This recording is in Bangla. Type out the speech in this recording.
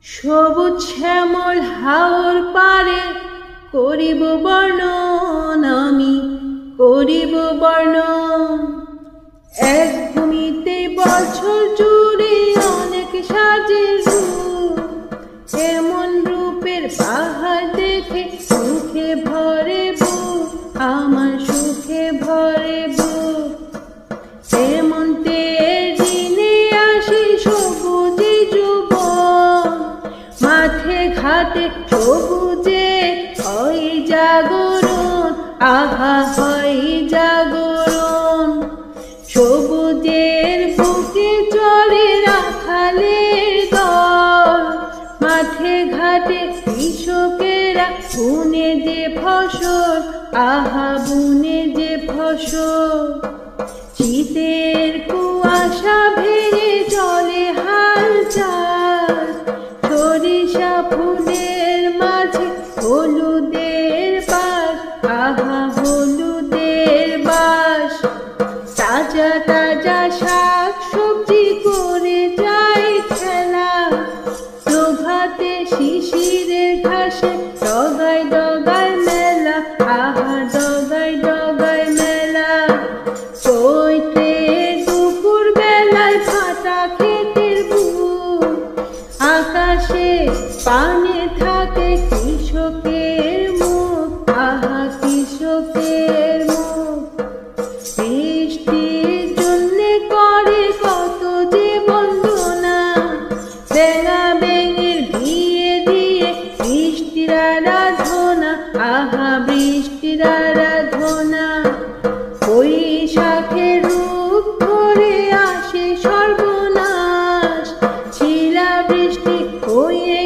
সবুজ শ্যামল হাওর পারে করিব বর্ণন, আমি করিব বর্ণন। এক ভূমিতে বছর জুড়ে অনেক সাজের রূপ, এমন রূপের পাহাড় দেখে সুখে ভরে বুক, আমার সুখে ভরে বুক। হেমন্তের দিনে আসে সবুজে যুবন, মাঠে ঘাটে সবুজে হয় জাগরণ, আহা হয় জাগরণ। সবুজের বুকে চড়ে রাখালের দল, মাঠে ঘাটে কৃষকেরা বুনে যে ফসল, আহা বুনে যে ফসল। শীতের কুয়াশা ভেঙে চলে হাল চাষ, সরিষা ফুলের মাঝে হলুদের বাস, আহা হলুদের বাস। তাজা তাজা শাক সবজি করে যায় খেলা, প্রভাতে শিশিরের ঘাসে ডগায় ডগায় মেলা, আহা ডগায় ডগায় মেলা। চৈত্রের দুপুর বেলায় ফাটা ক্ষেতের বুক, আকাশে পানে থাকে কৃষকের মুখ, আহা কৃষকের মুখ। বৃষ্টির জন্যে করে কত যে বন্দনা, বেঙা বেঙের বিয়ে দিয়ে বৃষ্টির আরাধনা, আহা বৃষ্টির আরাধনা। বৈশাখের রূপ ধরে আসে সর্বনাশ, শিলা বৃষ্টি হয়ে